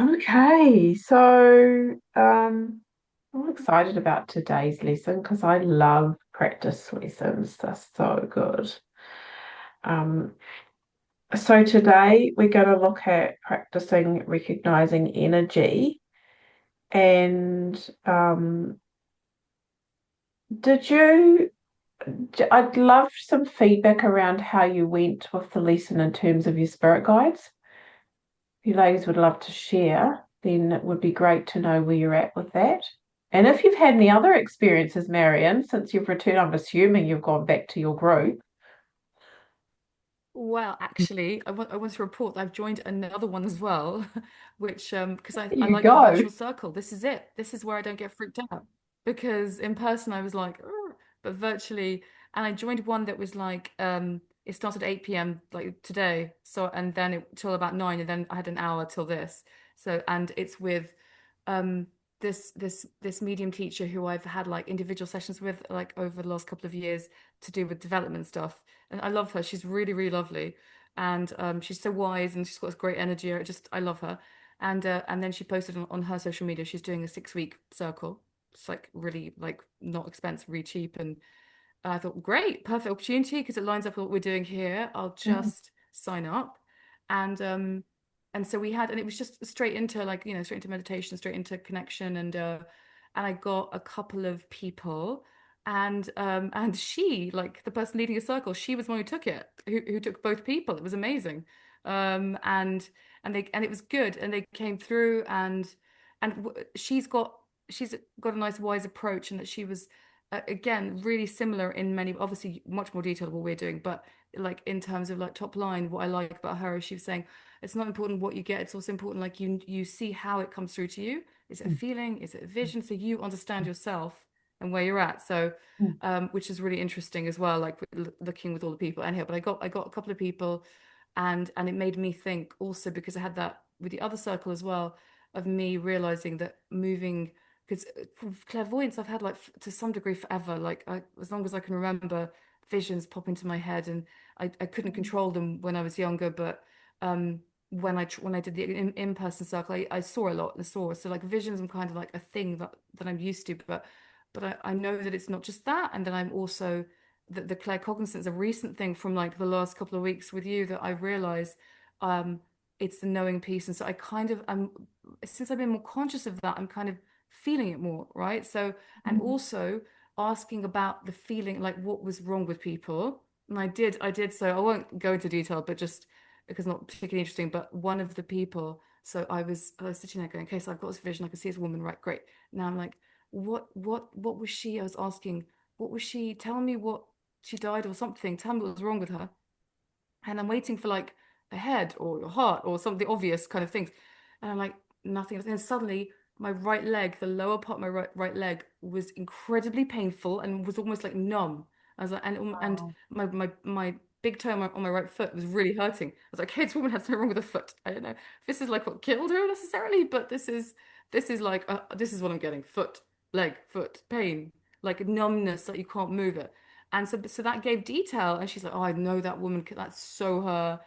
Okay, so I'm excited about today's lesson because I love practice lessons. They're so good. Um, so today we're going to look at practicing recognizing energy. And did you, I'd love some feedback around how you went with the lesson in terms of your spirit guides. If you ladies would love to share, then it would be great to know where you're at with that. And if you've had any other experiences, Marion, since you've returned, I'm assuming you've gone back to your group. Well, actually, I want to report that I've joined another one as well, which because There I you like the go. virtual circle. This is it. This is where I don't get freaked out because in person I was like, "Ugh," but virtually, and I joined one that was like it started at 8 p.m. like today, so and then it till about 9, and then I had an hour till this. So and it's with um this medium teacher who I've had like individual sessions with like over the last couple of years to do with development stuff. And I love her. She's really, really lovely. And she's so wise and she's got this great energy. I love her. And then she posted on her social media, she's doing a 6 week circle. It's like really like not expensive, really cheap. And I thought, great, perfect opportunity because it lines up with what we're doing here. I'll Mhm. just sign up. And and so we had, and it was just straight into like, straight into meditation, straight into connection. And I got a couple of people and she, like the person leading a circle, she was the one who took it, who took both people. It was amazing. Um and it was good. And they came through and she's got a nice wise approach and that she was again, really similar in many, obviously much more detailed what we're doing, but like in terms of like top line, what I like about her is she was saying it's not important what you get, it's also important like you see how it comes through to you. Is it a feeling? Is it a vision? So you understand yourself and where you're at. So which is really interesting as well, like looking with all the people. Anyhow, but I got a couple of people and it made me think also because I had that with the other circle as well of me realizing that moving because clairvoyance I've had like to some degree forever. Like as long as I can remember, visions pop into my head, and I couldn't control them when I was younger. But when I did the in-person circle, I saw a lot. I saw so like visions. I'm kind of like a thing that I'm used to, but I know that it's not just that, and then I'm also the claircognizance is a recent thing from like the last couple of weeks with you that I realize um it's the knowing piece, and so I kind of I'm since I've been more conscious of that, I'm kind of feeling it more, right? So, and also asking about the feeling, like what was wrong with people. And I did. So I won't go into detail, but just because it's not particularly interesting. But one of the people, so I was sitting there going, okay, so I've got this vision, I can see this woman, right? Great. Now I'm like, what was she? I was asking, what was she? Tell me what she died or something. Tell me what was wrong with her. And I'm waiting for like a head or your heart or something obvious kind of things. And I'm like, nothing. And then suddenly my right leg, the lower part of my right leg was incredibly painful and was almost like numb. I was like, and Wow. my big toe on my right foot was really hurting. I was like, hey, this woman has something wrong with her foot. I don't know if this is like what killed her necessarily, but this is like this is what I'm getting. Foot, leg, foot, pain, like numbness that you can't move it. And so that gave detail. And she's like, oh, I know that woman. That's so her.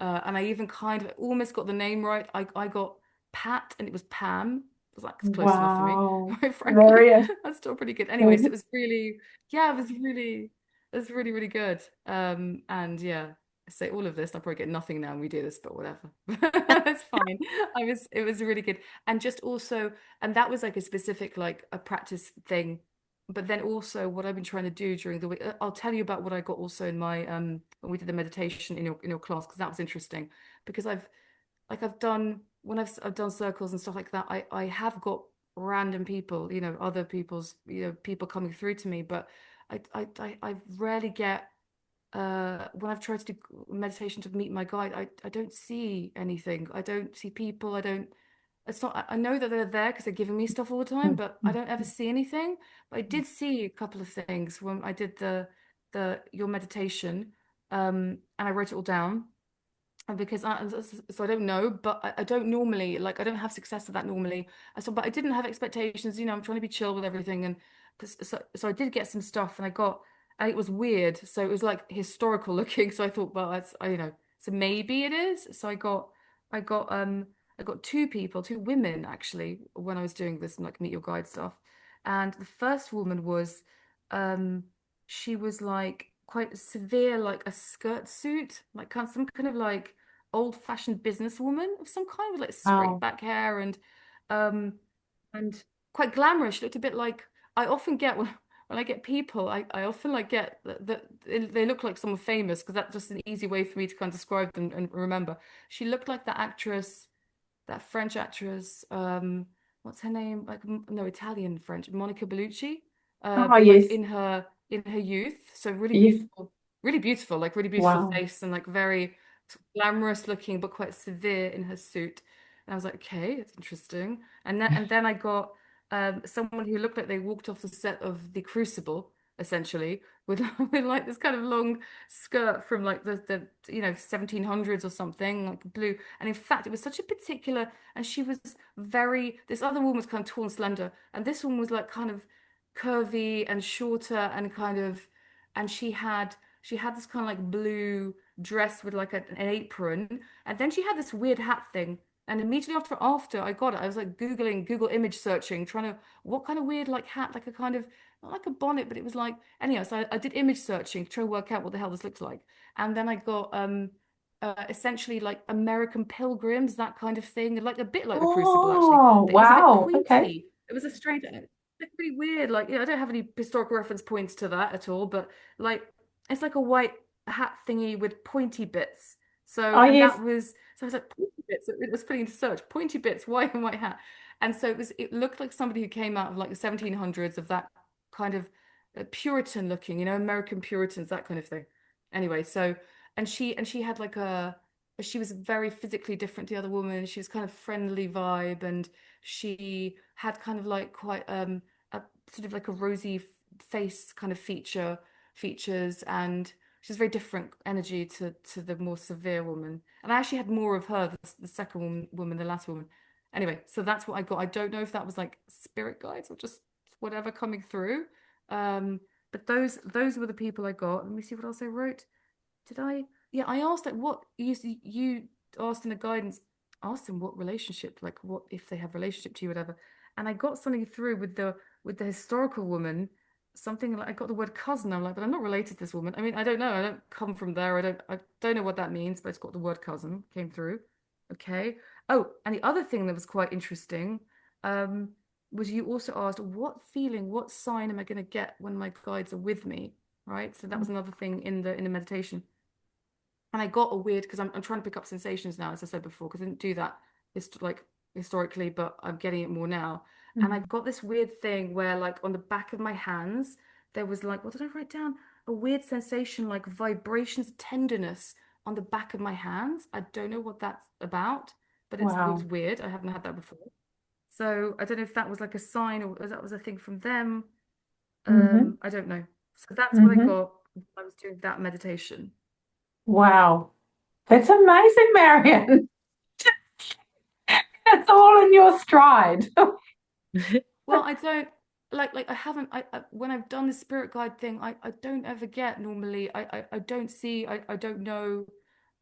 And I even kind of almost got the name right. I got Pat and it was Pam. I was like, it's close enough for me, Wow. quite frankly. Marion. That's still pretty good. Anyways, it was really, yeah, it was really, really good. And yeah, I say all of this, I'll probably get nothing now when we do this, but whatever. It's fine. It was really good. And just also, and that was like a specific, like a practice thing, but then also what I've been trying to do during the week, I'll tell you about what I got also in my when we did the meditation in your class because that was interesting because I've done when I've done circles and stuff like that, I have got random people, other people's, people coming through to me, but I rarely get when I've tried to do meditation to meet my guide, I don't see anything. I don't see people. I don't it's not, I know that they're there because they're giving me stuff all the time, but I don't ever see anything. But I did see a couple of things when I did the your meditation, and I wrote it all down. And because so I don't know, but I don't normally like I don't have success at that normally. But I didn't have expectations. I'm trying to be chill with everything, and so I did get some stuff, and and it was weird. So it was like historical looking. So I thought, well, so maybe it is. So I got I got two people, two women actually, when I was doing this like meet your guide stuff. And the first woman was, um, she was like quite severe, like a skirt suit, like kind some kind of like old-fashioned businesswoman of some kind with like straight Wow. back hair um and quite glamorous. She looked a bit like I often get when I get people, I often like get that they look like someone famous because that's just an easy way for me to kind of describe them and remember. She looked like that actress, that French actress, what's her name? Like no, Italian French, Monica Bellucci. Oh, But like yes. in her youth, so Yes. really beautiful, like really beautiful Wow. face and like very glamorous looking, but quite severe in her suit. And I was like, okay, it's interesting. And then I got someone who looked like they walked off the set of The Crucible, essentially, with with like this kind of long skirt from like the 1700s or something, like blue. And in fact, it was such a particular, and she was very, this other woman was kind of tall and slender, and this one was like kind of curvy and shorter and kind of, and she had this kind of like blue dress with like an apron, and then she had this weird hat thing. And immediately after I got it, I was like Googling, Google image searching, trying to what kind of weird like hat, like a kind of not like a bonnet, but it was like anyhow. So I did image searching to try and work out what the hell this looks like, and then I got essentially like American Pilgrims, that kind of thing, like a bit like The Crucible actually, Oh, but it was a bit wow. Okay. pointy. It was a strange, it's really weird. Like, I don't have any historical reference points to that at all, but like it's like a white hat thingy with pointy bits. So, Oh, and yes. that was, so I was like, pointy bits. It was putting into search, pointy bits, white and white hat. And so it looked like somebody who came out of like the 1700s of that kind of Puritan looking, American Puritans, that kind of thing. Anyway, so, and she had like she was very physically different to the other woman. She was kind of friendly vibe, and she had kind of like quite a sort of like a rosy face kind of features, and she's very different energy to the more severe woman. And I actually had more of her, the second woman, the last woman. Anyway, so that's what I got. I don't know if that was like spirit guides or just whatever coming through. But those were the people I got. Let me see what else I wrote. Did I? Yeah, I asked like what you asked in the guidance, asked them what relationship, like what if they have relationship to you, whatever. And I got something through with the historical woman, something like I got the word cousin. I'm like, but I'm not related to this woman. I mean, I don't know. I don't come from there. I don't know what that means, but it's got the word cousin came through. Okay. Oh, and the other thing that was quite interesting, um, was you also asked what feeling, what sign am I going to get when my guides are with me? Right. So that was another thing in the meditation. And I got a weird because I'm trying to pick up sensations now, as I said before, because I didn't do that like historically, but I'm getting it more now. And I Mm. got this weird thing where, like, on the back of my hands, there was like, what did I write down? A weird sensation, like vibrations, tenderness on the back of my hands. I don't know what that's about, but it was Wow. weird. I haven't had that before. So I don't know if that was like a sign or that was a thing from them. Hmm. I don't know. So that's what I Hmm. got when I was doing that meditation. Wow. That's amazing, Marion. That's all in your stride. Well, I don't like I haven't I when I've done the spirit guide thing, I don't ever get normally I don't see I don't know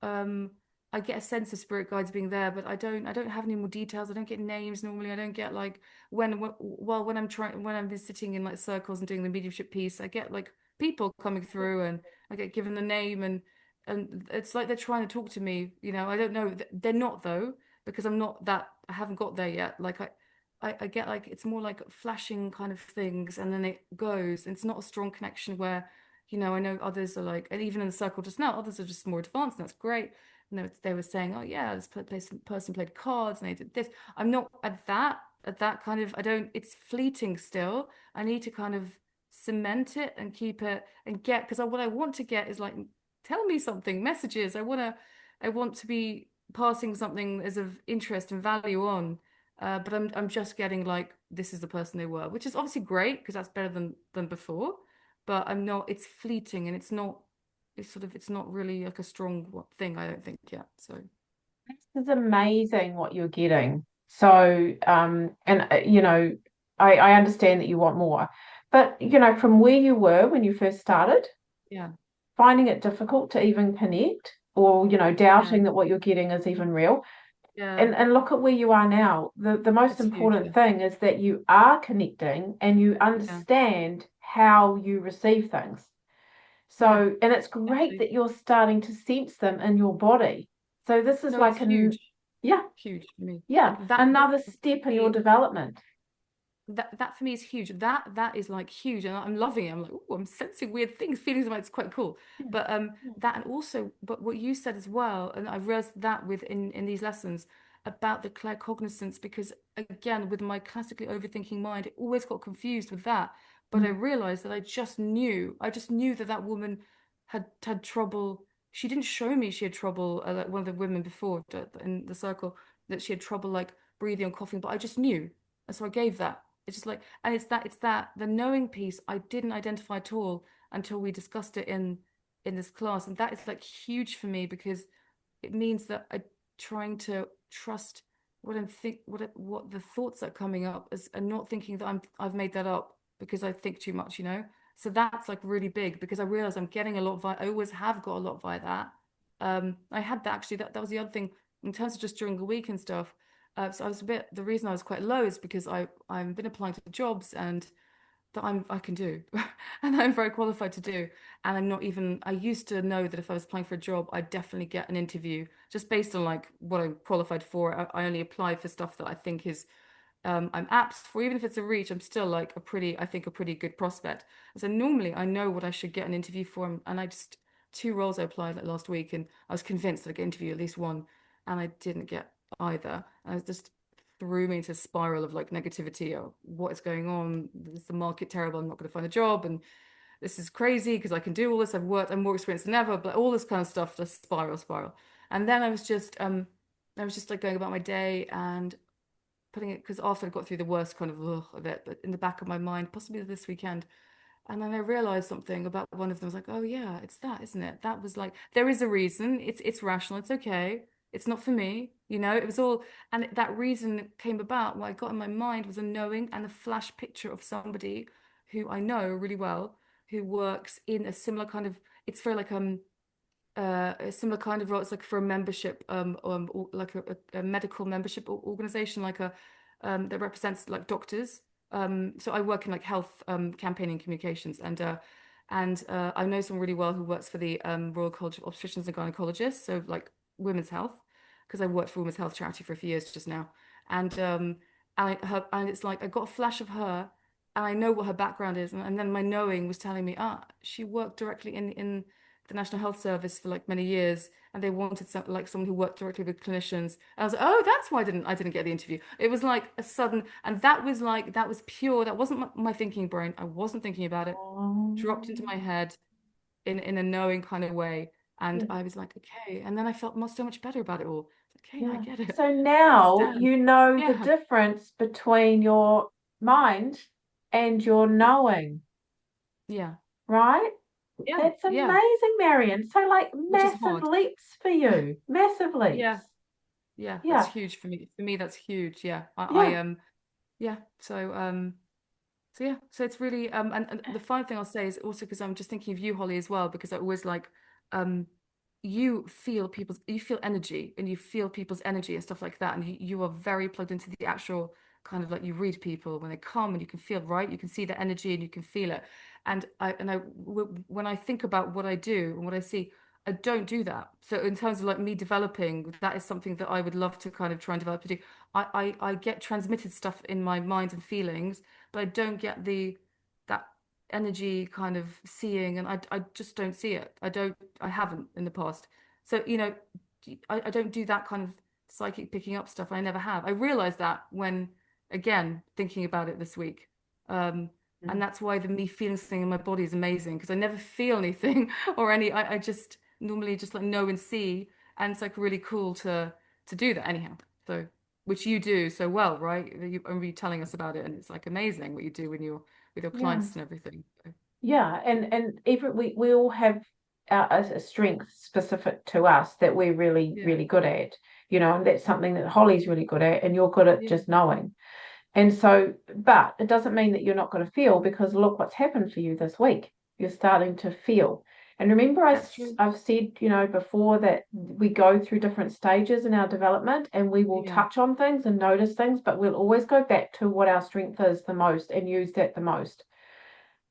um I get a sense of spirit guides being there, but I don't have any more details. I don't get names normally. I don't get like when I'm trying when I'm just sitting in like circles and doing the mediumship piece, I get like people coming through and I get given the name and it's like they're trying to talk to me, I don't know. They're not though, because I'm not that I haven't got there yet. Like I get like it's more like flashing kind of things and then it goes. And it's not a strong connection where, I know others are like, and even in the circle just now, others are just more advanced and that's great. They were saying, oh yeah, person played cards and they did this. I'm not at that kind of, I don't, it's fleeting still. I need to kind of cement it and keep it and get, because what I want to get is like, tell me something, messages. I want to be passing something as of interest and value on. But I'm just getting like this is the person they were, which is obviously great because that's better than before. But I'm not. It's fleeting and it's not. It's not really like a strong thing. I don't think yet. So This is amazing what you're getting. So, I understand that you want more, but, from where you were when you first started, yeah, finding it difficult to even connect or, yeah, doubting that what you're getting is even real. Yeah, And look at where you are now. The most it's huge. important Yeah, thing is that you are connecting and you yeah, understand how you receive things. yeah, So, and it's great absolutely. that you're starting to sense them in your body. So this is No, it's like huge, yeah, huge for me. yeah, Like that another for step in your me, development. that for me is huge. That is like huge, and I'm loving it. I'm like, oh, I'm sensing weird things, feelings like it's quite cool. Yeah, But yeah. that and also, but what you said as well, and I've realized that with in these lessons about the claircognizance, because again, with my classically overthinking mind, it always got confused with that. But I Mm, realized that I just knew that that woman had trouble. She didn't show me she had trouble, like one of the women before in the circle, that she had trouble like breathing or coughing, but I just knew. And so I gave that. It's just like, and it's that the knowing piece I didn't identify at all until we discussed it in this class, and that is like huge for me because it means that I'm trying to trust what I'm think what the thoughts that are coming up is, and not thinking that I've made that up because I think too much, you know. So that's like really big because I realize I'm getting a lot via. I always have got a lot via that. I had that actually. That was the other thing in terms of just during the week and stuff. So I was a bit. The reason I was quite low is because I've been applying to jobs and that I can do and I'm very qualified to do. And I'm not even, I used to know that if I was applying for a job, I'd definitely get an interview just based on like what I'm qualified for. I only apply for stuff that I think is I'm apt for, even if it's a reach, I'm still like I think a pretty good prospect. So normally I know what I should get an interview for, and I just two roles I applied like last week, and I was convinced that I'd get an interview at least one, and I didn't get either. And it just threw me into a spiral of like negativity. Oh, what is going on? Is the market terrible? I'm not going to find a job, and this is crazy because I can do all this. I'm more experienced than ever, but all this kind of stuff just spiral. And then I was just like going about my day and putting it because after I got through the worst kind of ugh of it, but in the back of my mind, possibly this weekend. And then I realized something about one of them. I was like, oh yeah, it's that, isn't it? That was like there is a reason. It's rational. It's okay. It's not for me. You know, it was all, and that reason came about. What I got in my mind was a knowing and a flash picture of somebody who I know really well, who works in a similar kind of. It's very like a similar kind of role. It's like for a membership, or like a medical membership organization, like a that represents like doctors. So I work in like health campaigning communications, and I know someone really well who works for the Royal College of Obstetricians and Gynecologists, so like women's health, because I worked for women's health charity for a few years just now, and it's like I got a flash of her. And I know what her background is, and then my knowing was telling me, she worked directly in the National Health Service for like many years, and they wanted like someone who worked directly with clinicians. And I was like, oh, that's why I didn't get the interview. It was like a sudden, and that was pure. That wasn't my thinking brain. I wasn't thinking about it. Dropped into my Um, head in a knowing kind of way, and yeah, I was like, okay. And then I felt so much better about it all. Okay, I yeah. get it. So I now understand. you know the Yeah, difference between your mind and your knowing, yeah, right? yeah, That's yeah. amazing, Marion. So like Which is massive hard. leaps for you, massive Yeah, leaps. yeah. That's Yeah, huge for me. For me, that's huge. Yeah, yeah. yeah. So yeah, so it's really and the final thing I'll say is also because I'm just thinking of you, Holly, as well, because I always like um you feel energy and you feel people's energy and stuff like that, and you are very plugged into the actual kind of like you read people when they come and you can feel right, you can see the energy and you can feel it. When I think about what I do and what I see, I don't do that. So in terms of like me developing, that is something that I would love to kind of try and develop to do. I get transmitted stuff in my mind and feelings, but I don't get that energy kind of seeing, and I just don't see it. I haven't in the past. So, you know, I don't do that kind of psychic picking up stuff. I never have. I realized that when, again, thinking about it this week. Um, and Mm. that's why the me feeling something in my body is amazing because I never feel anything or I just normally just like know and see. And it's like really cool to do that anyhow. So which you do so well, right? You are really telling us about it, and it's like amazing what you do when you're with your Yeah. clients and everything. So, Yeah, and even we all have a strength specific to us that we're really yeah, really good at, and that's something that Holly's really good at, and you're good at yeah, just knowing. And so, but it doesn't mean that you're not going to feel because look what's happened for you this week. You're starting to feel. And remember, That's true. I've said, before that we go through different stages in our development and we will Yeah. touch on things and notice things, but we'll always go back to what our strength is the most and use that the most.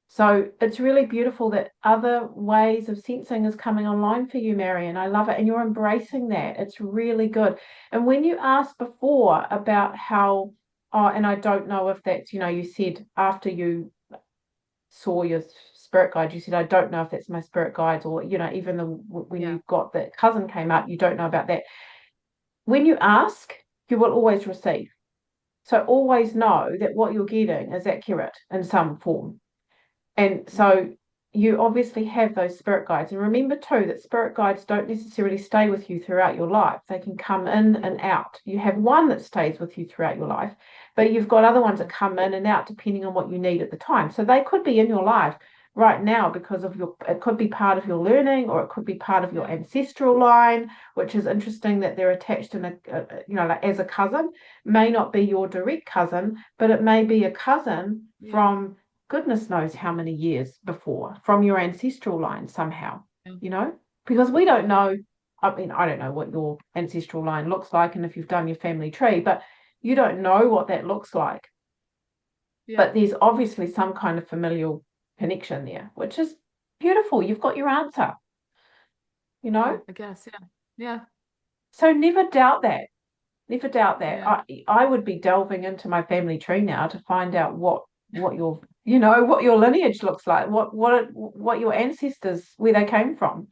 So it's really beautiful that other ways of sensing is coming online for you, Marion. I love it. And you're embracing that. It's really good. And when you asked before about how, oh, and I don't know if that's, you said after you saw your spirit guide, you said, I don't know if that's my spirit guides, or, even when Yeah. you got that cousin came up, you don't know about that. When you ask, you will always receive. So always know that what you're getting is accurate in some form. And Yeah. so you obviously have those spirit guides. And remember too that spirit guides don't necessarily stay with you throughout your life. They can come in Yeah. and out. You have one that stays with you throughout your life, but you've got other ones that Yeah. come in and out depending on what you need at the time. So they could be in your life right now because of it could be part of your learning, or it could be part of your Yeah. ancestral line, which is interesting that they're attached in like as a cousin. May not be your direct cousin, but it may be a cousin Yeah. from goodness knows how many years before, from your ancestral line somehow, Yeah. you know, because we don't Yeah. know. I mean, I don't know what your ancestral line looks like and if you've done your family tree, but you don't know what that looks like. Yeah. But there's obviously some kind of familial connection there, which is beautiful. You've got your answer, you Yeah. know? I guess. Yeah. Yeah. So never doubt that. Never doubt that. Yeah. I would be delving into my family tree now to find out what your what your lineage looks like, what your ancestors, where they came from.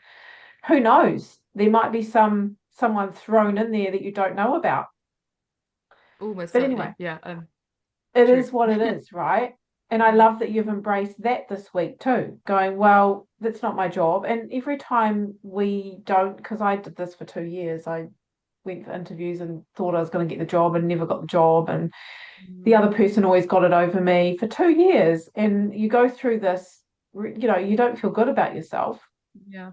Who knows? There might be someone thrown in there that you don't know about. Almost But anyway, certainly. Yeah. it True. is what it is, right? And I Yeah. love that you've embraced that this week too, going, well, that's not my job. And every time we don't, because I did this for 2 years, I went for interviews and thought I was going to get the job and never got the job. And the Mm. other person always got it over me for 2 years. And you go through this, you don't feel good about yourself, Yeah.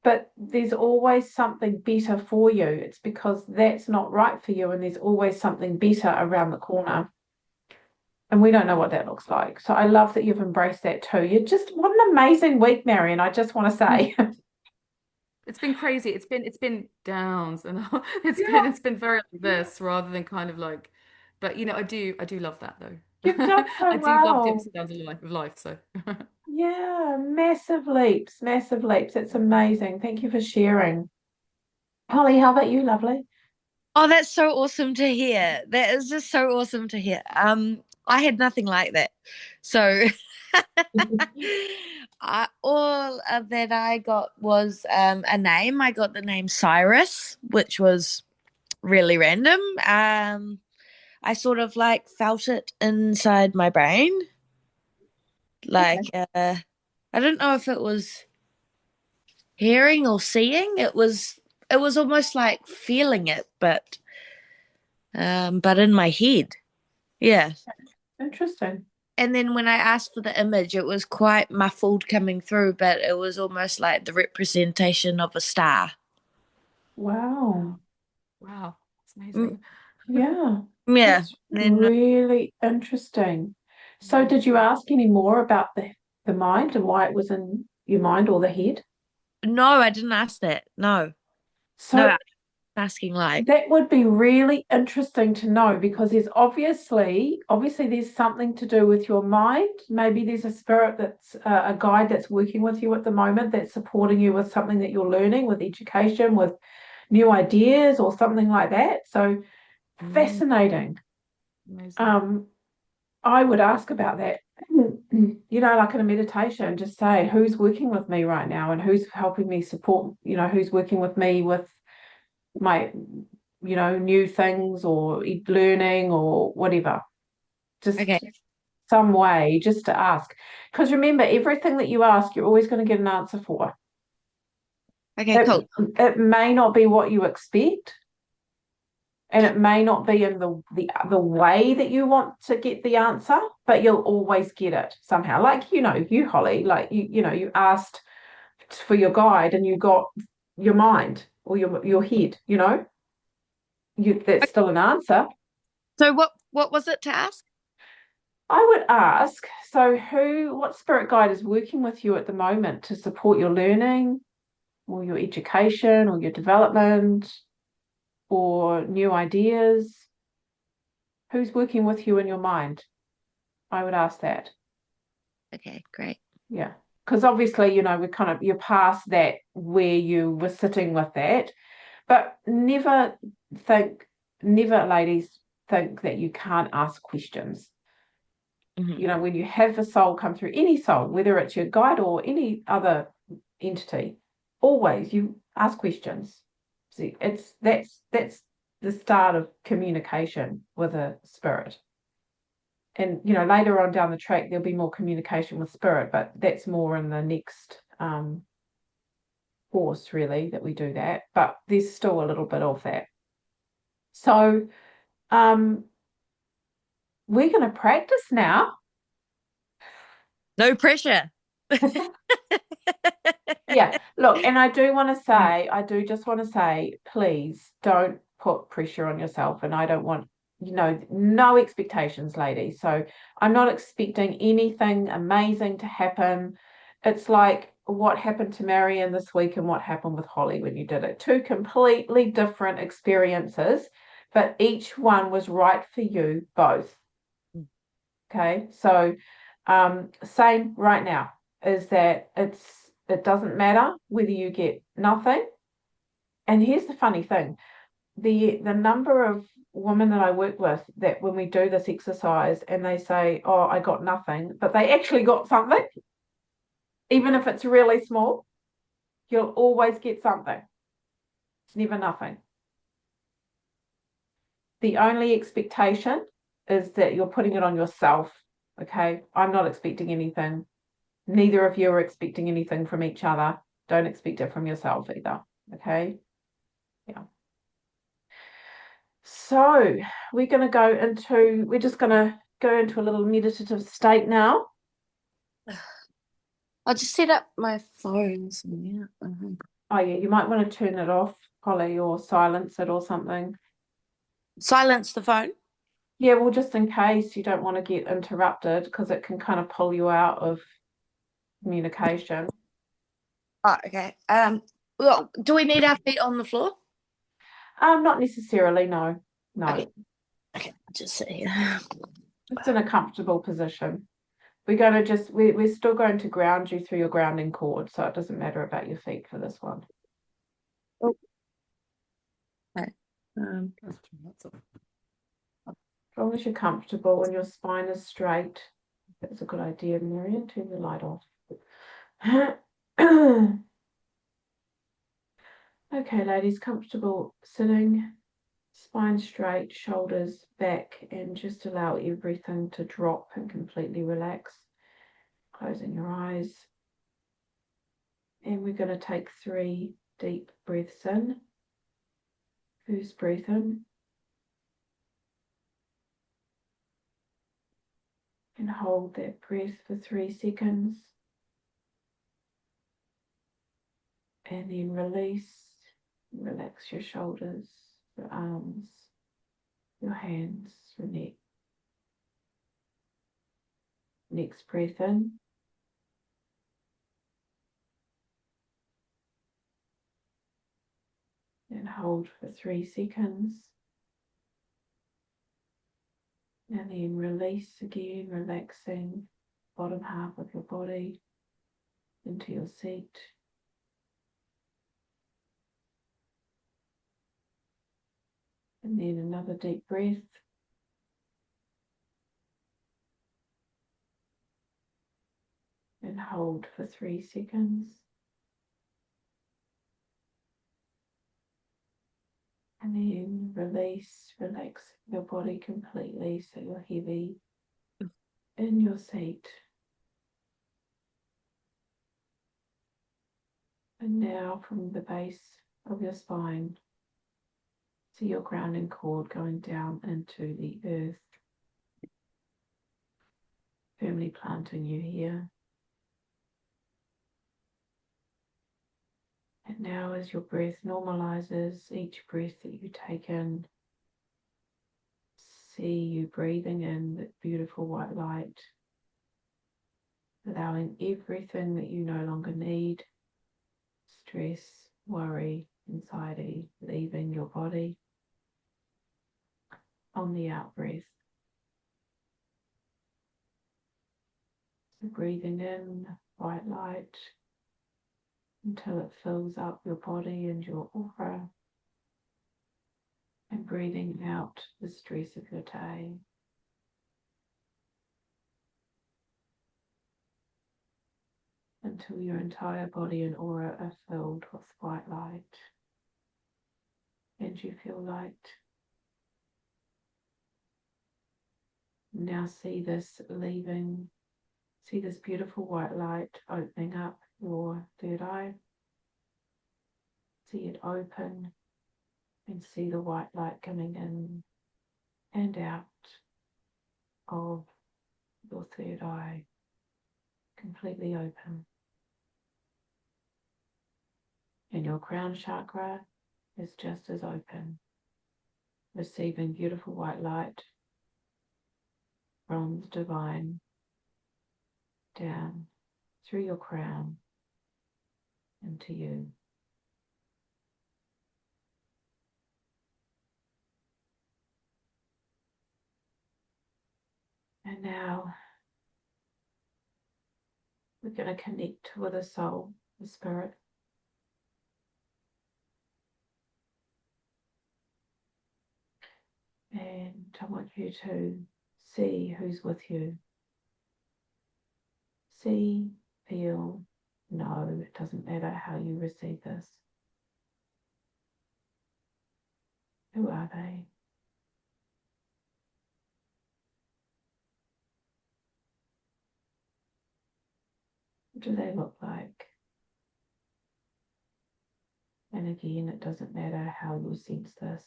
but there's always something better for you. It's because that's not right for you. And there's always something better around the corner. And we don't know what Yeah. that looks like. So I love that you've embraced that too. You just, what an amazing week, Marion. I just want to say. It's been crazy. It's been downs and it's Yeah, been it's been very like yeah. this rather than kind of like, but I do love that though. You've done so I do love the well. ups and downs of life. So Yeah, massive leaps, massive leaps. It's amazing. Thank you for sharing. Holly, how about you, lovely? Oh, that's so awesome to hear. That is just so awesome to hear. I had nothing like that. So all that I got was a name. I got the name Cyrus, which was really random. I sort of like felt it inside my brain. Okay. Like I don't know if it was hearing or seeing. It was almost like feeling it, but in my head. Yeah. Interesting. And then when I asked for the image, it was quite muffled coming through, but it was almost like the representation of a star. Wow. wow, it's Mm, amazing. Yeah, yeah. that's Then really interesting. So did you Amazing. ask any more about the mind and why it was in your mind or the head? no, I didn't ask that. No, no, I So was asking like, that would be really interesting to know because there's obviously there's something to do with your mind. Maybe there's a spirit that's a guide that's working with you at the moment that's supporting you with something that you're learning, with education, with new ideas or something like that. So Mm, fascinating. amazing. Um, I would ask about that. Like in a meditation, just say who's working with me right now and who's helping me support, who's working with me with my, new things or learning or whatever. okay, Just some way just to ask. Because remember, everything that you ask, you're always going to get an answer for. okay, It, cool. it may not be what you expect, and it may not be in the way that you want to get the answer, but you'll always get it somehow. Like you, Holly, like you asked for your guide and you got your mind or your head. That's still an answer. So what was it to ask? I would ask, so what spirit guide is working with you at the moment to support your learning or your education or your development or new ideas? Who's working with you in your mind? I would ask that. Okay, great. Yeah. Because obviously, you're past that where you were sitting with that. But never, ladies, think that you can't ask questions. Mhm. When you have a soul come through, any soul, whether it's your guide or any other entity, always you ask questions. See, that's the start of communication with a spirit. And later on down the track there'll be more communication with spirit, but that's more in the next course really that we do that. But there's still a little bit of that. So we're going to practice now. No pressure. Yeah, look, and I do just want to say, please don't put pressure on yourself. And I don't want, no expectations, ladies. So I'm not expecting anything amazing to happen. It's like what happened to Marion this week and what happened with Holly when you did it. Two completely different experiences, but each one was right for you both. Okay, so same right now is that it doesn't matter whether you get nothing. And here's the funny thing, the number of women that I work with that when we do this exercise and they say, oh, I got nothing, but they actually got something, even if it's really small, you'll always get something. It's never nothing. The only expectation is that you're putting it on yourself. Okay, I'm not expecting anything. Neither of you are expecting anything from each other. Don't expect it from yourself either. Okay. Yeah. So we're just going to go into a little meditative state now. I'll just set up my phone somewhere. Oh yeah, you might want to turn it off, Holly, or silence it or something. Silence the phone. Yeah, well, just in case you don't want to get interrupted, because it can kind of pull you out of communication. Oh, okay. Well, do we need our feet on the floor? Not necessarily, no. Okay. Okay, I'll just sit here. It's in a comfortable position. We're still going to ground you through your grounding cord, so it doesn't matter about your feet for this one. Oh. Okay. As long as you're comfortable and your spine is straight, that's a good idea, Marion. Turn the light off. Okay, ladies, comfortable sitting, spine straight, shoulders back, and just allow everything to drop and completely relax. Closing your eyes. And we're going to take 3 deep breaths in. First breath in. And hold that breath for 3 seconds. And then release. Relax your shoulders, your arms, your hands, your neck. Next breath in. And hold for 3 seconds. And then release again, relaxing bottom half of your body into your seat. And then another deep breath. And hold for 3 seconds. And then release, relax your body completely so you're heavy in your seat. And now from the base of your spine, see your grounding cord going down into the earth, firmly planting you here. And now as your breath normalizes, each breath that you take in see you breathing in that beautiful white light, allowing everything that you no longer need, stress, worry, anxiety, leaving your body. On the out breath, so breathing in white light until it fills up your body and your aura, and breathing out the stress of your day. Until your entire body and aura are filled with white light and you feel light. Now see this leaving, see this beautiful white light opening up your third eye. See it open and see the white light coming in and out of your third eye, completely open. And your crown chakra is just as open, receiving beautiful white light from the divine down through your crown into you. And now we're going to connect with the soul, the spirit. And I want you to see who's with you. See, feel, know. It doesn't matter how you receive this. Who are they? What do they look like? And again, it doesn't matter how you sense this.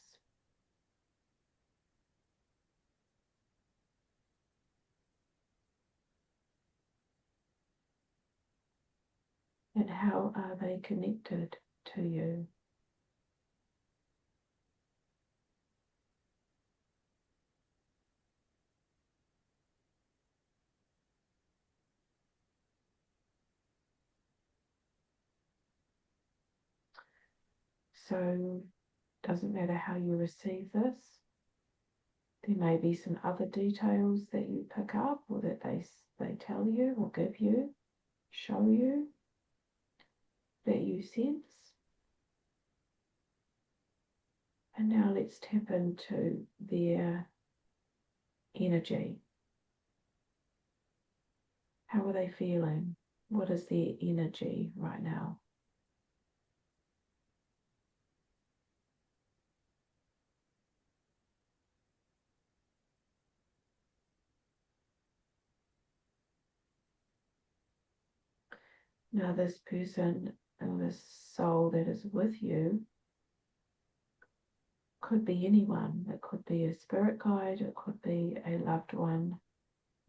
And how are they connected to you? So, doesn't matter how you receive this. There may be some other details that you pick up or that they tell you or give you, show you, that you sense. And now let's tap into their energy. How are they feeling? What is their energy right now? Now this person and this soul that is with you could be anyone. It could be a spirit guide, it could be a loved one,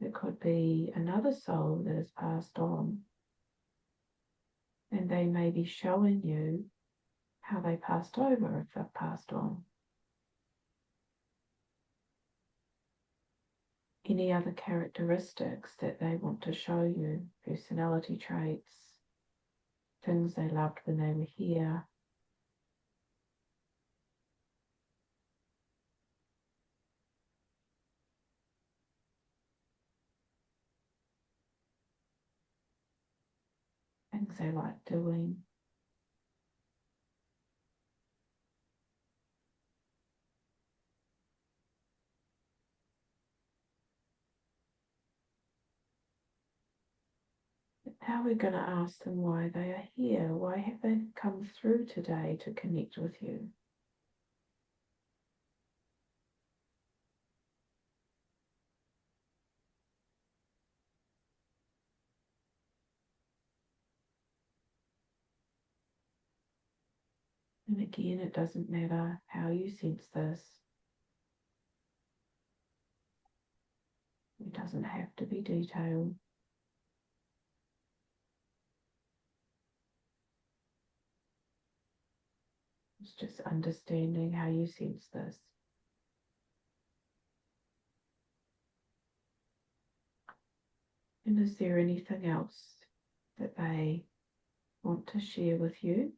it could be another soul that has passed on. And they may be showing you how they passed over if they've passed on. Any other characteristics that they want to show you, personality traits, things they loved when they were here. Things they like doing. Now we're going to ask them why they are here. Why have they come through today to connect with you? And again, it doesn't matter how you sense this. It doesn't have to be detailed. It's just understanding how you sense this. And is there anything else that they want to share with you?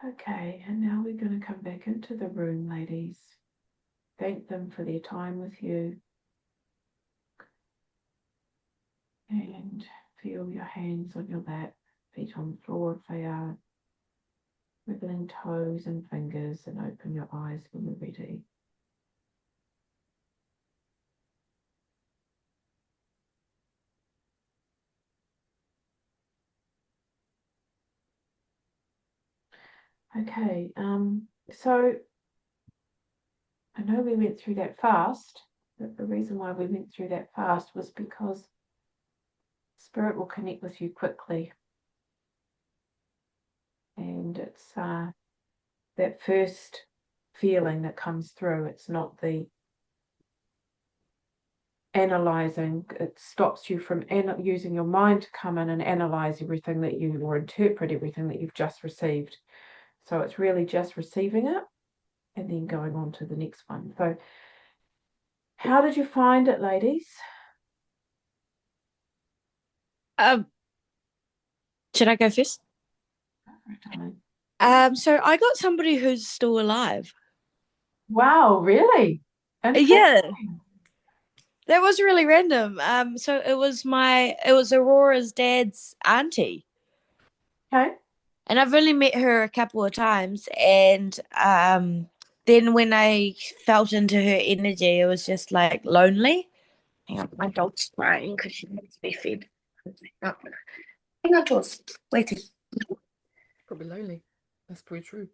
Okay, and now we're going to come back into the room, ladies. Thank them for their time with you. And feel your hands on your lap, feet on the floor if they are, wiggling toes and fingers, and open your eyes when you're ready. Okay, so I know we went through that fast, but the reason why we went through that fast was because Spirit will connect with you quickly. And it's that first feeling that comes through. It's not the analyzing. It stops you from using your mind to come in and analyze everything that you, or interpret everything that you've just received. So it's really just receiving it and then going on to the next one. So how did you find it, ladies? Should I go first? So I got somebody who's still alive. Wow, really? Yeah. That was really random. So it was Aurora's dad's auntie. Okay. And I've only met her a couple of times, and then when I felt into her energy, it was just like lonely. Hang on, my dog's crying because she needs to be fed. Hang on to us. Waiting. Probably lonely. That's pretty true.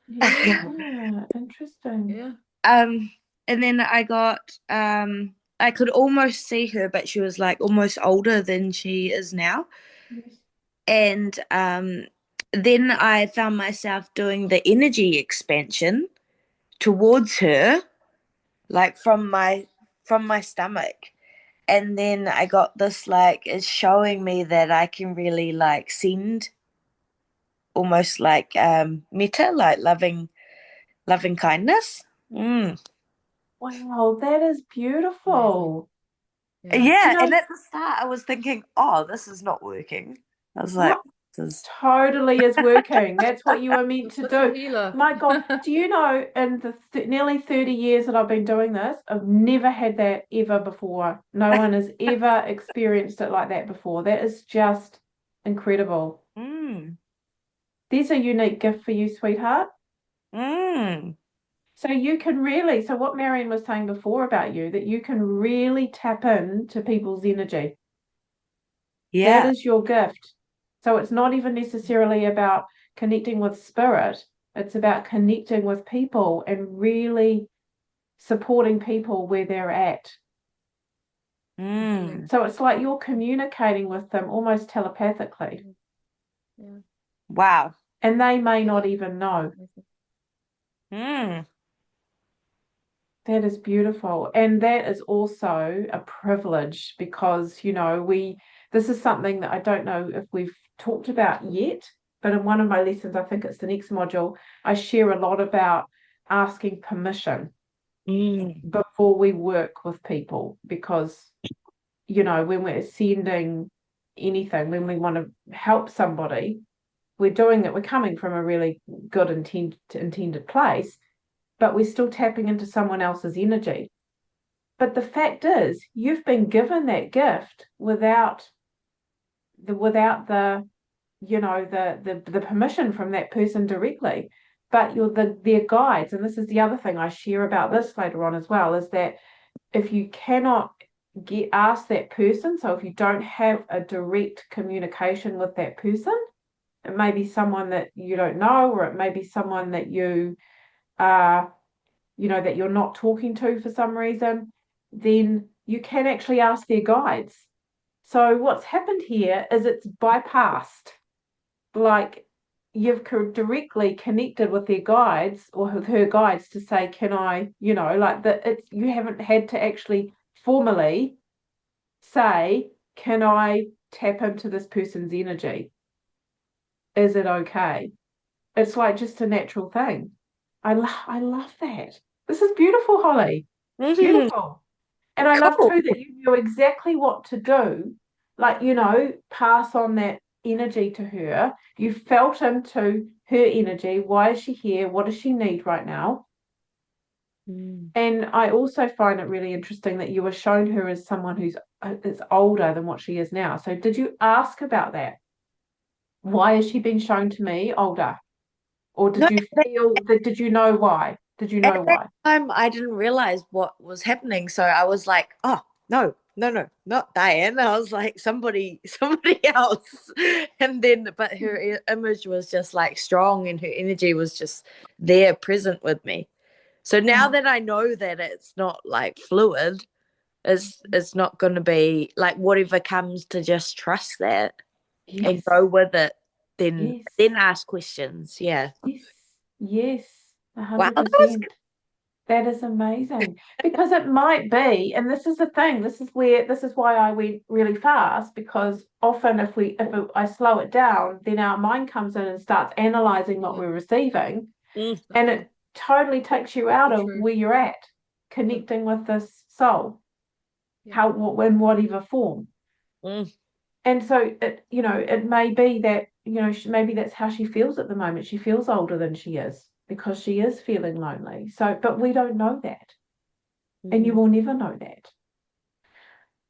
Yeah, interesting. Yeah. And then I got I could almost see her, but she was like almost older than she is now. Yes. And then I found myself doing the energy expansion towards her, like from my stomach. And then I got this, like, it's showing me that I can really like send almost like metta, like loving kindness. Wow, that is beautiful. Yeah, know, and at the start I was thinking, oh, this is not working. I was like, this is totally is working. That's what you were meant to Such a do. healer. My God, do you know, in the nearly 30 years that I've been doing this, I've never had that ever before. No one has ever experienced it like that before. That is just incredible. There's a unique gift for you, sweetheart. So you can really, so what Marion was saying before about you, that you can really tap into people's energy. That Yeah. is your gift. So it's not even necessarily about connecting with spirit. It's about connecting with people and really supporting people where they're at. So it's like you're communicating with them almost telepathically. Yeah. Wow. And they may not even know. That is beautiful. And that is also a privilege because, you know, this is something that I don't know if we've talked about yet, but in one of my lessons, I think it's the next module, I share a lot about asking permission before we work with people because, you know, when we're sending anything, when we want to help somebody, we're doing it, we're coming from a really good intended place, but we're still tapping into someone else's energy. But the fact is, you've been given that gift without the you know the permission from that person directly. But you're their guides, and this is the other thing I share about this later on as well, is that if you cannot ask that person, so if you don't have a direct communication with that person, it may be someone that you don't know, or it may be someone that you that you're not talking to for some reason, then you can actually ask their guides. So what's happened here is it's bypassed. Like, you've directly connected with their guides or with her guides to say, can I, like that you haven't had to actually formally say, can I tap into this person's energy? Is it okay? It's like just a natural thing. I love that. This is beautiful, Holly. Beautiful. And I love Cool. too that you knew exactly what to do. Like, pass on that energy to her. You felt into her energy. Why is she here? What does she need right now? And I also find it really interesting that you were shown her as someone who's is older than what she is now. So did you ask about that? Why has she been shown to me older? Or No, did you feel that, did you know why? Did you know at that why? time I didn't realize what was happening, so I was like, oh no, no, no, not Diane. I was like somebody else. And then but her image was just like strong and her energy was just there present with me. So now Yeah. that I know that it's not like fluid, it's not going to be like whatever comes, to just trust that and Yes. go with it, then Yes. ask questions. Yeah. Yes. Yes. Wow, that was 100%. That is amazing because it might be, and this is the thing, this is why I went really fast, because often I slow it down, then our mind comes in and starts analyzing what Yeah, we're receiving, and exactly. it totally takes you out So of true. where you're at, Yeah, connecting with this soul, yeah. how, in whatever form. Mm, And so it may be that, maybe that's how she feels at the moment. She feels older than she is because she is feeling lonely. So, but we don't know that. And you mm, will never know that.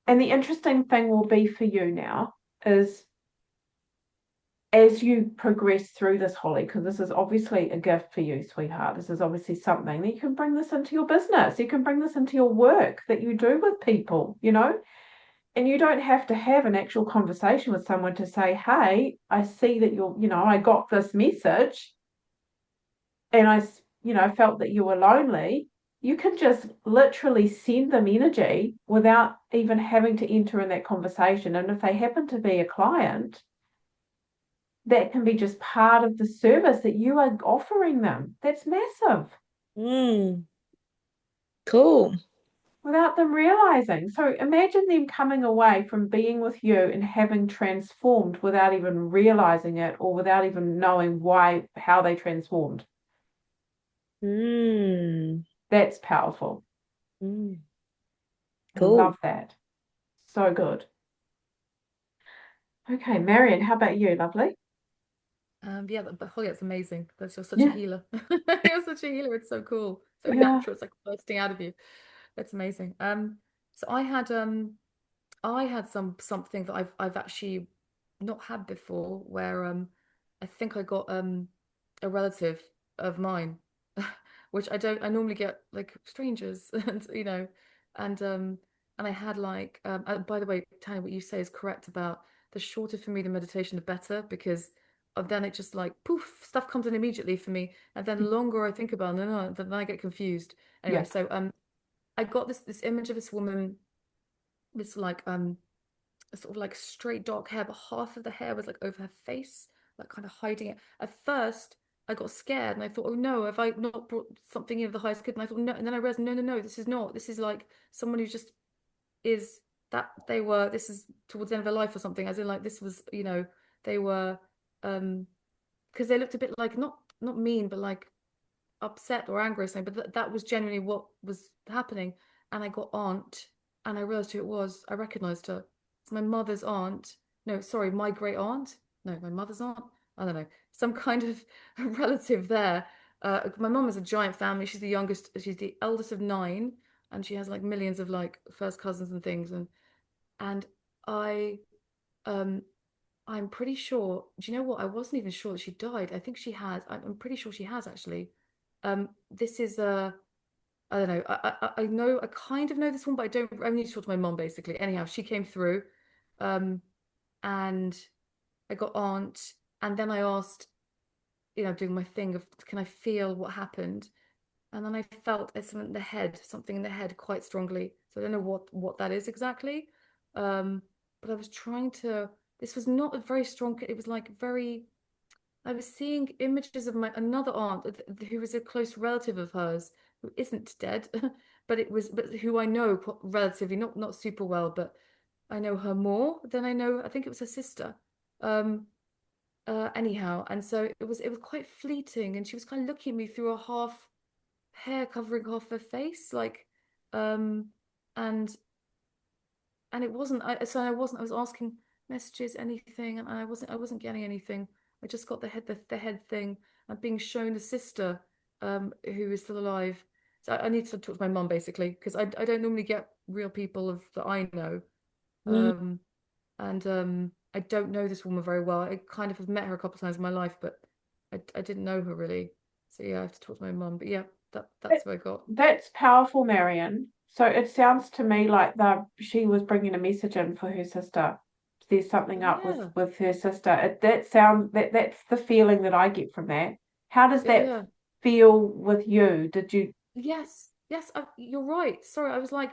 And the interesting thing will be for you now is, as you progress through this, Holly, because this is obviously a gift for you, sweetheart. This is obviously something that you can bring this into your business. You can bring this into your work that you do with people, and you don't have to have an actual conversation with someone to say, hey, I see that I got this message and felt that you were lonely. You can just literally send them energy without even having to enter in that conversation. And if they happen to be a client, that can be just part of the service that you are offering them. That's massive mm. Cool. without them realizing. So imagine them coming away from being with you and having transformed without even realizing it, or without even knowing how they transformed. Mm, That's powerful. mm. I Cool. love that. So good. Okay, Marion, how about you, lovely? Yeah, but Holly, it's amazing. That's just such a Yeah, healer. You're such a healer. It's so cool. So yeah. natural. It's like bursting out of you. That's amazing. So I had something that I've actually not had before, where I think I got a relative of mine, which I normally get like strangers, and and I had like by the way, Tanya, what you say is correct about the shorter for me the meditation, the better, because then it just like poof, stuff comes in immediately for me, and then the longer I think about it, no, then I get confused. Anyway, Yeah. so I got this image of this woman, this like sort of like straight dark hair, but half of the hair was like over her face, like kind of hiding it. At first, I got scared and I thought, oh no, have I not brought something in of the highest good? And I thought, no, and then I realized, no, no, no, this is not. This is like someone who just is that this is towards the end of their life or something, as in like this was, they were um because they looked a bit like not mean, but like upset or angry or something, but that was genuinely what was happening. And I got aunt, and I realized who it was. I recognized her. It's my mother's aunt. No, sorry, my great aunt. No, my mother's aunt. I don't know, some kind of relative there. My mom has a giant family. She's the youngest. She's the eldest of nine, and she has like millions of like first cousins and things. And I um I'm pretty sure. Do you know what? I wasn't even sure that she died. I think she has. I'm pretty sure she has actually. This is I don't know. I know. I kind of know this one, but I don't. I need to talk to my mom basically. Anyhow, she came through, um, and I got aunt, and then I asked, doing my thing of, can I feel what happened? And then I felt something in the head quite strongly. So I don't know what that is exactly. But I was trying to. This was not a very strong. It was like very I was seeing images of my another aunt who was a close relative of hers who isn't dead, but who I know relatively, not super well, but I know her more than I think it was her sister. Um, anyhow, and so it was quite fleeting, and she was kind of looking at me through a half hair covering half her face, like, um, and it wasn't I was asking messages, anything, and I wasn't getting anything. I just got the head thing. I'm being shown a sister who is still alive. So I need to talk to my mum basically, because I don't normally get real people of that I know. Mm. um and I don't know this woman very well. I kind of have met her a couple of times in my life, but I didn't know her really. So yeah, I have to talk to my mum. But yeah, that's what I got. That's powerful, Marion. So it sounds to me like she was bringing a message in for her sister. There's something up Yeah, with her sister. That's the feeling that I get from that. How does yeah, that yeah. feel with you? Did you? Yes, yes, you're right. Sorry, I was like,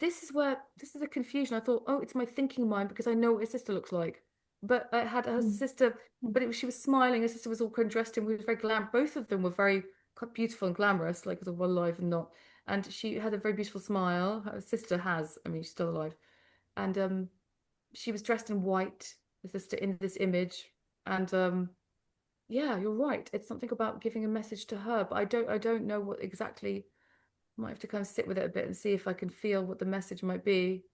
this is a confusion. I thought, oh, it's my thinking mind because I know what her sister looks like. But I had her Mm, sister, mm. but she was smiling. Her sister was all kind of dressed in, was very glam. Both of them were very quite beautiful and glamorous, like the one alive and not. And she had a very beautiful smile. Her sister has, I mean, she's still alive. And she was dressed in white, the sister in this image. And yeah, you're right. It's something about giving a message to her, but I don't know what exactly. Might have to kind of sit with it a bit and see if I can feel what the message might be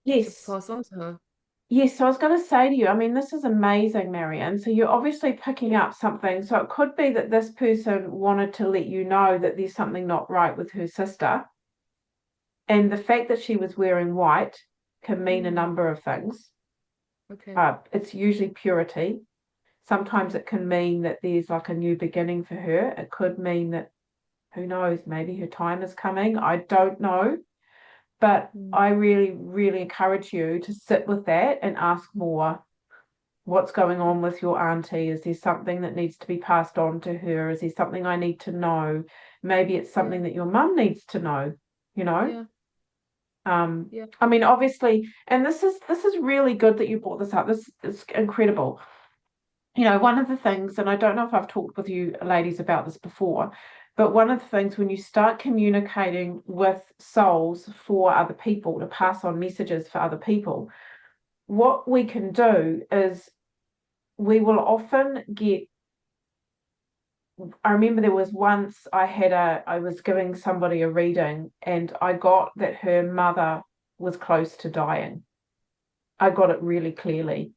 to Yes. pass on to her. Yes, so I was going to say to you, I mean, this is amazing, Marianne. So you're obviously picking up something. So it could be that this person wanted to let you know that there's something not right with her sister. And the fact that she was wearing white can mean a Mm, number of things. okay. It's usually purity. Sometimes Okay. it can mean that there's like a new beginning for her. It could mean that, who knows, maybe her time is coming. I don't know. But Mm, I really, really encourage you to sit with that and ask more. What's going on with your auntie? Is there something that needs to be passed on to her? Is there something I need to know? Maybe it's yeah. something that your mum needs to know, you know? Yeah. Um, Yeah. I mean, obviously, and this is really good that you brought this up. This is incredible. You know, one of the things, and I don't know if I've talked with you ladies about this before, but one of the things when you start communicating with souls for other people to pass on messages for other people, what we can do is we will often get. I remember there was once I was giving somebody a reading and I got that her mother was close to dying. I got it really clearly.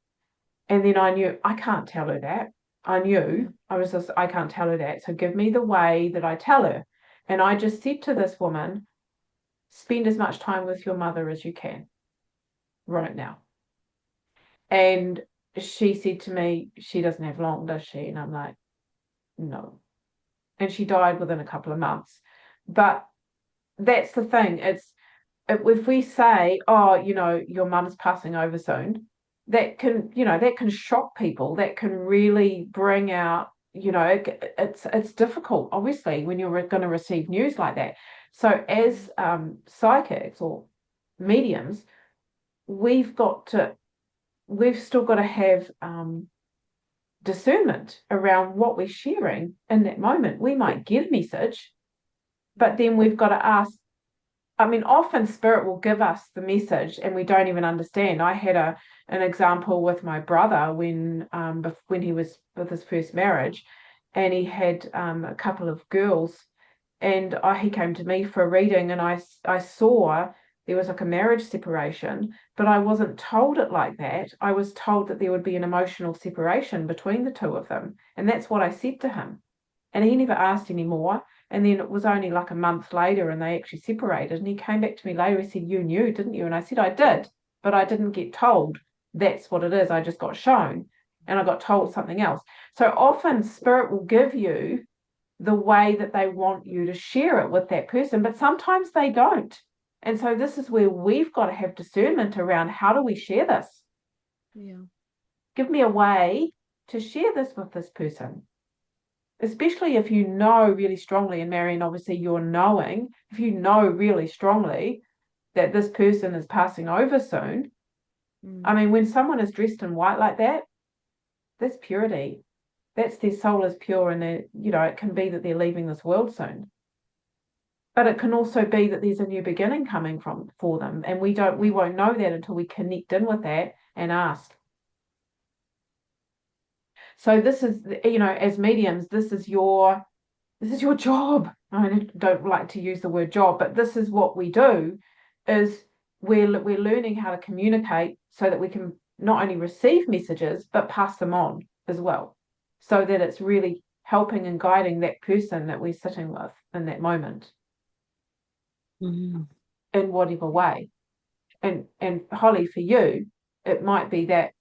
And then I knew I can't tell her that. I Yeah. knew I was just, I can't tell her that. So give me the way that I tell her. And I just said to this woman, spend as much time with your mother as you can right now. And she said to me, she doesn't have long, does she? And I'm like, no. And she died within a couple of months. But that's the thing. It's if we say, oh, your mum's passing over soon, that can shock people. That can really bring out, it's difficult, obviously, when you're going to receive news like that. So Mm, as psychics or mediums, we've got to, we've still got to have discernment around what we're sharing in that moment. We might get a message, but yeah. then we've got to ask. I mean, often spirit will give us the message and we don't even understand. I had an example with my brother when he was with his first marriage, and he had a couple of girls, and he came to me for a reading, and I saw there was like a marriage separation, but I wasn't told it like that. I was told that there would be an emotional separation between the two of them, and that's what I said to him. And he never asked any more. And then it was only like a month later and they actually separated. And he came back to me later. He said, you knew, didn't you? And I said, I did, but I didn't get told that's what it is. I just got shown and I got told something else. So often spirit will give you the way that they want you to share it with that person, but sometimes they don't. And so this is where we've got to have discernment around how do we share this? Yeah. Give me a way to share this with this person, especially if you know really strongly, and Marion, obviously you're knowing, if you know really strongly that this person is passing over soon. I Mm, mean, when someone is dressed in white like that, that's purity. That's their soul is pure, and it can be that they're leaving this world soon. But it can also be that there's a new beginning coming for them, and we won't know that until we connect in with that and ask. So this is, as mediums, this is your job. I don't like to use the word job, but this is what we do, is we're learning how to communicate so that we can not only receive messages, but pass them on as well. So that it's really helping and guiding that person that we're sitting with in that moment. Mm-hmm. In whatever way. And Holly, for you, it might be that,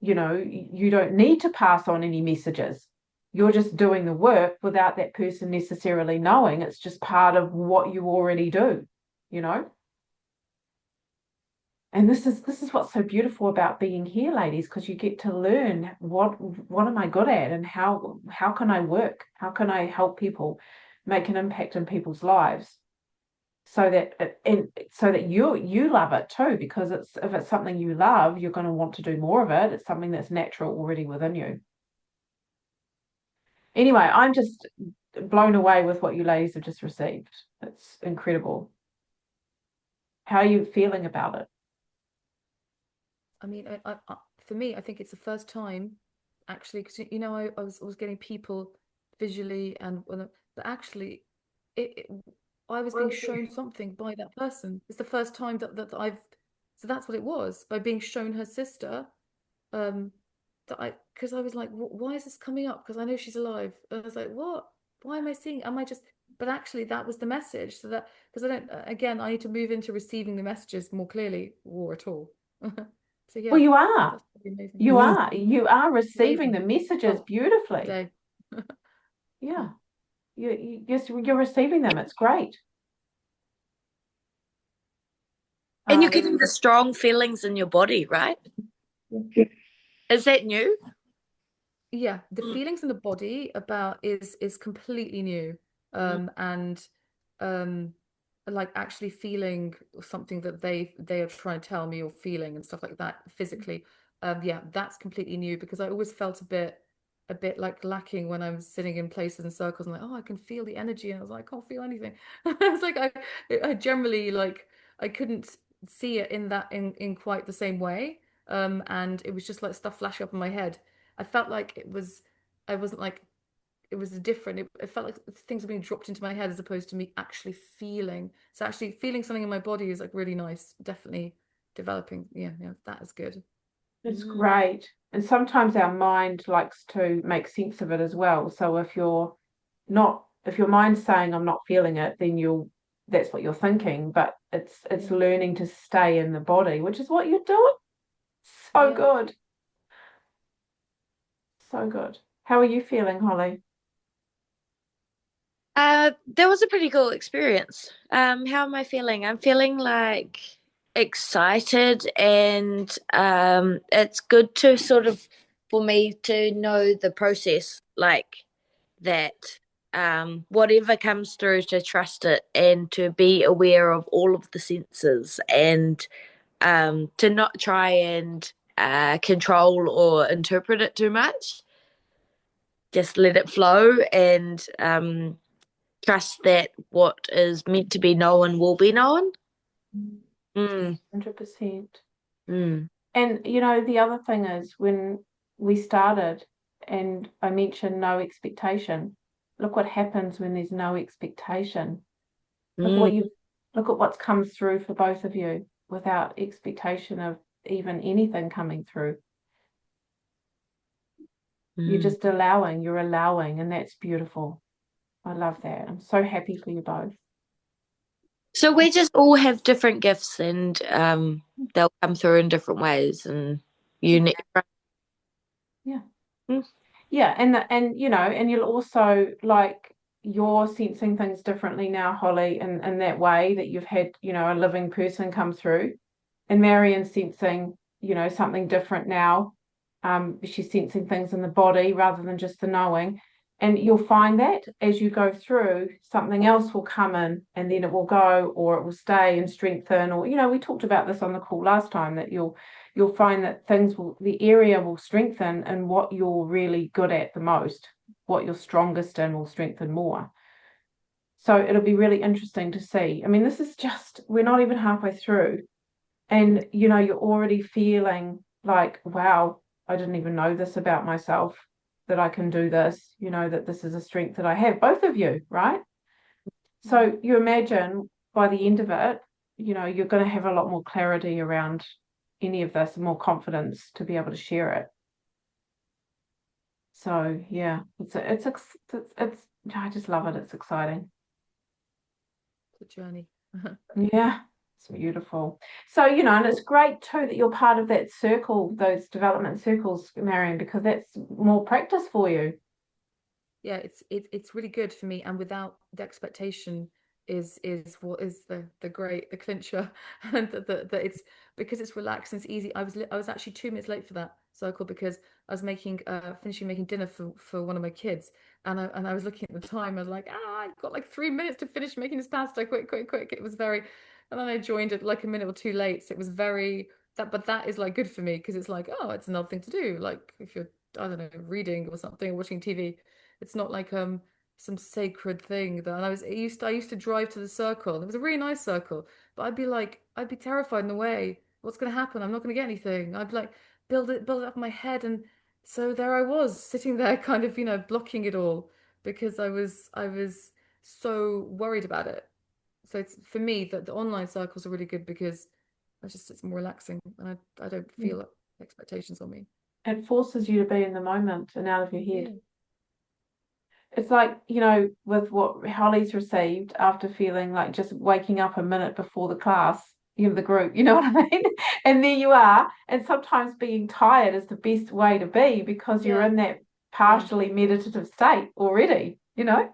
you don't need to pass on any messages. You're just doing the work without that person necessarily knowing. It's just part of what you already do, And this is what's so beautiful about being here, ladies, because you get to learn what am I good at, and how can I work? How can I help people make an impact in people's lives? So that you love it too, because if it's something you love, you're going to want to do more of it. It's something that's natural already within you. Anyway, I'm just blown away with what you ladies have just received. It's incredible. How are you feeling about it? I mean, for me, I think it's the first time, actually, because I was getting people visually, but actually, I was being shown something by that person. It's the first time that I've, so that's what it was, by being shown her sister. Because I was like, why is this coming up? Because I know she's alive. And I was like, what? Why am I seeing? But actually, that was the message. So that, because I don't, again, I need to move into receiving the messages more clearly, or at all. So yeah, Well, you are. that's pretty amazing. You are receiving the messages Oh, beautifully. today. Yeah. You're receiving them. It's great. And you're getting the strong feelings in your body, right? Is that new? Yeah, the feelings in the body is completely new. And like actually feeling something that they are trying to tell me, or feeling and stuff like that physically. Yeah, that's completely new, because I always felt a bit like lacking when I'm sitting in places and circles and like, oh, I can feel the energy, and I was like, I can't feel anything. It's like I generally, like, I couldn't see it in quite the same way. And it was just like stuff flashing up in my head. I felt like I wasn't like, it was different. It felt like things were being dropped into my head as opposed to me actually feeling. So actually feeling something in my body is like really nice. Definitely developing. Yeah, that is good. It's great. And sometimes our mind likes to make sense of it as well. So if your mind's saying I'm not feeling it, then that's what you're thinking. But it's learning to stay in the body, which is what you're doing. So good. So good. How are you feeling, Holly? That was a pretty cool experience. How am I feeling? I'm feeling like excited, and it's good to sort of, for me to know the process, like that. Whatever comes through, to trust it and to be aware of all of the senses, and to not try and control or interpret it too much. Just let it flow, and trust that what is meant to be known will be known. 100%. Mm. And the other thing is, when we started and I mentioned no expectation, look what happens when there's no expectation. Look at what's come through for both of you without expectation of even anything coming through. You're just allowing, and that's beautiful. I love that. I'm so happy for you both. So we just all have different gifts, and they'll come through in different ways, and unique. Yeah. Yeah, and you'll also, like, you're sensing things differently now, Holly, in that way that you've had, a living person come through, and Marian's sensing, something different now. She's sensing things in the body rather than just the knowing. And you'll find that as you go through, something else will come in and then it will go, or it will stay and strengthen. Or, we talked about this on the call last time, that you'll find that the area will strengthen, and what you're really good at the most, what you're strongest in, will strengthen more. So it'll be really interesting to see. I mean, we're not even halfway through, and you're already feeling like, wow, I didn't even know this about myself, that I can do this, that this is a strength that I have, both of you, right? So you imagine by the end of it, you're going to have a lot more clarity around any of this and more confidence to be able to share it. So yeah, it's I just love it. It's exciting. It's a journey. Yeah, it's beautiful. So, and it's great too that you're part of that circle, those development circles, Marion, because that's more practice for you. Yeah, it's really good for me, and without the expectation is what is the clincher, and that it's because it's relaxed and it's easy. I was actually 2 minutes late for that circle because I was finishing making dinner for one of my kids, and I was looking at the time. I was like, I've got like 3 minutes to finish making this pasta. Quick, quick, quick! It was very, and then I joined it like a minute or two late. So it was very that, but that is like good for me because it's like, oh, it's another thing to do. Like if you're, I don't know, reading or something or watching TV. It's not like some sacred thing that, and I used to drive to the circle. It was a really nice circle, but I'd be terrified in the way. What's gonna happen? I'm not gonna get anything. I'd like build it up in my head, and so there I was sitting there kind of, blocking it all because I was so worried about it. So it's for me that the online circles are really good because it's more relaxing and I don't feel expectations on me. It forces you to be in the moment and out of your head. Yeah. It's like, with what Holly's received after feeling like just waking up a minute before the class, the group, you know what I mean? And there you are. And sometimes being tired is the best way to be because you're in that partially meditative state already, I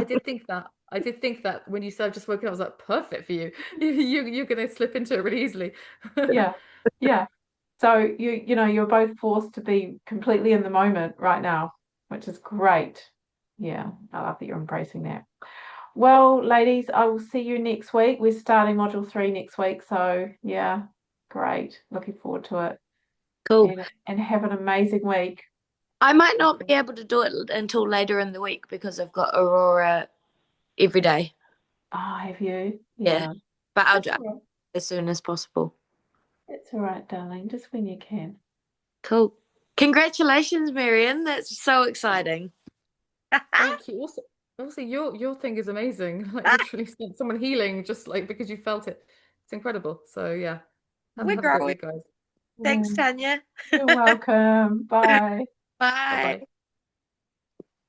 did think that. I did think that when you said I've just woken up, I was like, perfect for you. You're gonna slip into it really easily. Yeah. Yeah. So you're both forced to be completely in the moment right now, which is great. Yeah, I love that you're embracing that. Well, ladies, I will see you next week. We're starting module 3 next week, so yeah, great. Looking forward to it. Cool. And have an amazing week. I might not be able to do it until later in the week because I've got Aurora every day. Oh, have you? Yeah. But I'll do That's it all right. as soon as possible. It's all right, darling. Just when you can. Cool. Congratulations, Marion. That's so exciting. Thank you. Also, your thing is amazing. Like literally someone healing just like because you felt it. It's incredible. So yeah. Have We're a great growing. week, guys. Thanks, Tanya. You're welcome. Bye. Bye. Bye-bye.